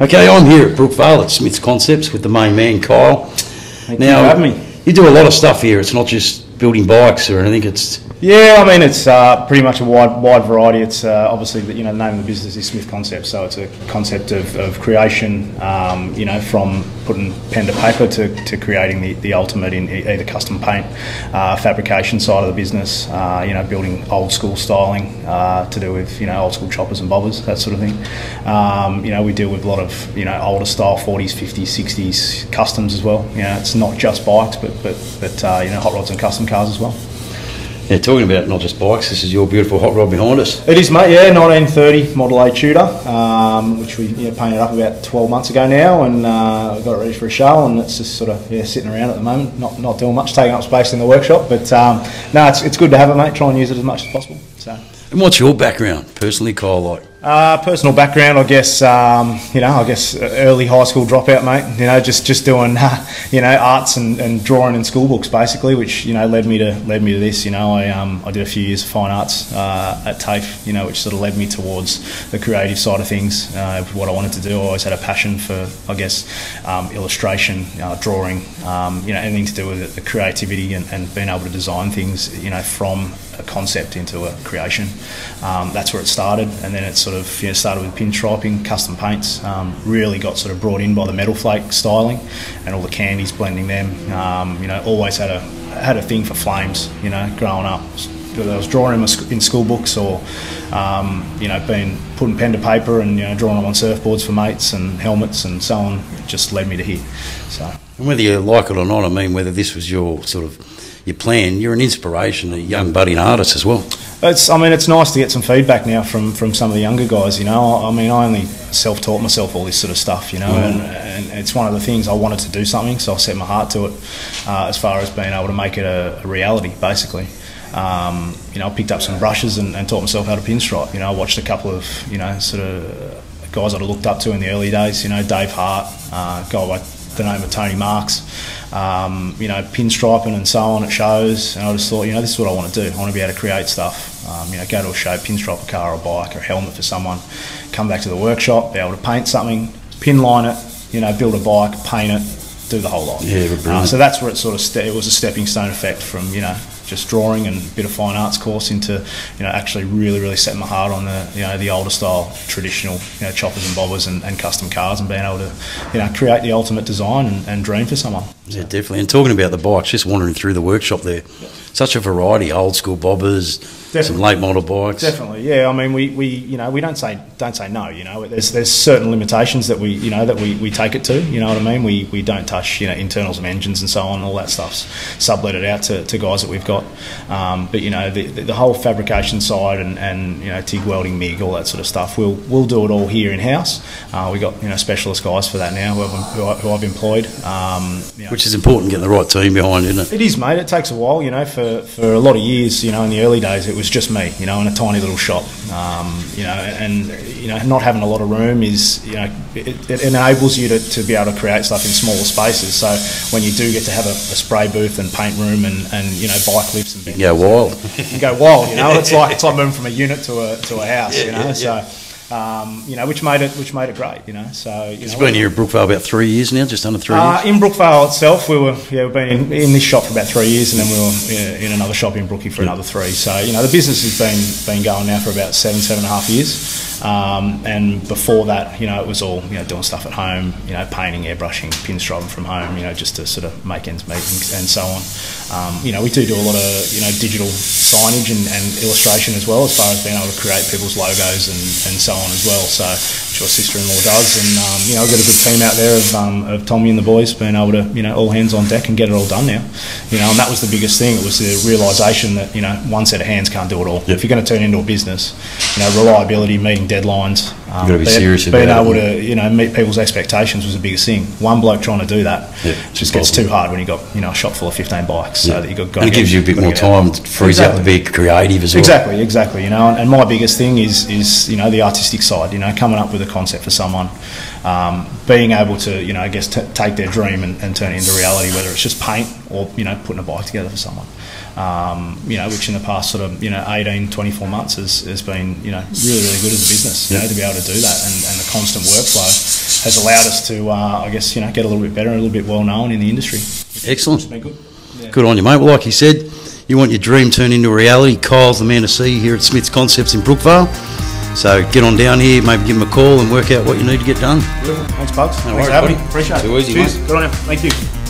Okay, I'm here at Brookvale at Smith's Concepts with the main man, Kyle. Thank you for having me. You do a lot of stuff here. It's not just building bikes or anything. Yeah, I mean, it's pretty much a wide variety. It's obviously, the name of the business is Smith Concepts, so it's a concept of creation, from putting pen to paper to creating the ultimate in either custom paint, fabrication side of the business, building old school styling to do with, old school choppers and bobbers, that sort of thing. We deal with a lot of, older style 40s, 50s, 60s customs as well. It's not just bikes, but hot rods and custom cars as well. Yeah, talking about not just bikes, this is your beautiful hot rod behind us. It is, mate, yeah, 1930 Model A Tudor, which we painted up about 12 months ago now, and got it ready for a show, and it's just sort of sitting around at the moment, not doing much, taking up space in the workshop, but no, it's good to have it, mate, try and use it as much as possible. So. And what's your background, personally, Kyle, like? Personal background, I guess, early high school dropout, mate. Just doing, arts and drawing in school books, basically, which led me to this. I did a few years of fine arts at TAFE, which sort of led me towards the creative side of things. What I wanted to do, I always had a passion for, I guess, illustration, drawing, anything to do with the creativity and being able to design things, from a concept into a creation. That's where it started, and then it sort of started with pinstriping, custom paints. Really got sort of brought in by the metal flake styling and all the candies, blending them. Always had a thing for flames. Growing up, I was drawing them in school books, or putting pen to paper and drawing them on surfboards for mates and helmets and so on. It just led me to here. So, and whether you like it or not, I mean, whether this was your plan, you're an inspiration, a young budding artist as well. It's nice to get some feedback now from some of the younger guys. I only self-taught myself all this sort of stuff, and it's one of the things I wanted to do something, so I set my heart to it, as far as being able to make it a reality, basically. I picked up some brushes and taught myself how to pinstripe. I watched a couple of, sort of guys that I looked up to in the early days, Dave Hart, a guy by the name of Tony Marks, pinstriping and so on at shows, and I just thought, this is what I want to do. I want to be able to create stuff, go to a show, pinstripe a car or a bike or a helmet for someone, come back to the workshop, be able to paint something, pin line it, build a bike, paint it, do the whole lot. Yeah, so that's where it sort of it was a stepping stone effect from, just drawing and a bit of fine arts course into, actually really setting my heart on the older style, traditional, choppers and bobbers and custom cars, and being able to, create the ultimate design and dream for someone. Yeah, definitely. And talking about the bikes, just wandering through the workshop there, such a variety, old school bobbers, some late model bikes. Definitely, yeah. I mean, we don't say no. There's certain limitations that we take it to. You know what I mean? We don't touch internals of engines and so on. All that stuff's sublet it out to guys that we've got. But the whole fabrication side and TIG welding, MIG, all that sort of stuff. We'll do it all here in house. We got specialist guys for that now who I've employed. Which is important, getting the right team behind, isn't it? It is, mate. It takes a while. For a lot of years, in the early days, it was just me, in a tiny little shop, and not having a lot of room is, it enables you to be able to create stuff in smaller spaces. So when you do get to have a spray booth and paint room and bike lifts and go wild, you go wild, it's like moving from a unit to a house, so. Which made it great, So it's been here at Brookvale about 3 years now, just under 3 years. In Brookvale itself, we've been in this shop for about 3 years, and then we were in another shop in Brookie for another 3. So the business has been going now for about 7.5 years. And before that, it was all doing stuff at home, painting, airbrushing, pinstriping from home, just to sort of make ends meet and so on. We do a lot of digital signage and illustration as well, as far as being able to create people's logos and so on as well. So which my sister-in-law does, and I've got a good team out there of Tommy and the boys being able to all hands on deck and get it all done now. And that was the biggest thing. It was the realisation that one set of hands can't do it all. If you're going to turn into a business, reliability, meeting deadlines, you've got to be serious about being able to meet people's expectations was the biggest thing. One bloke trying to do that just gets too hard when you got a shop full of 15 bikes. So that you got. And it gives you a bit more time. It frees up to be creative as well. Exactly. And my biggest thing is the artistic side. Coming up with a concept for someone, being able to take their dream and turn it into reality, whether it's just paint or putting a bike together for someone. Which in the past sort of 18, 24 months has been really good as a business, to be able to do that, and the constant workflow has allowed us to, I guess, get a little bit better and a little bit well known in the industry. Excellent. It's been good. Yeah. Good on you, mate. Well, like you said, you want your dream turned into a reality. Kyle's the man to see here at Smith's Concepts in Brookvale. So get on down here, maybe give him a call and work out what you need to get done. Thanks, Bugs. No Thanks worries, for having buddy. me. Appreciate it. Too easy, Cheers. mate. Good on you. Thank you.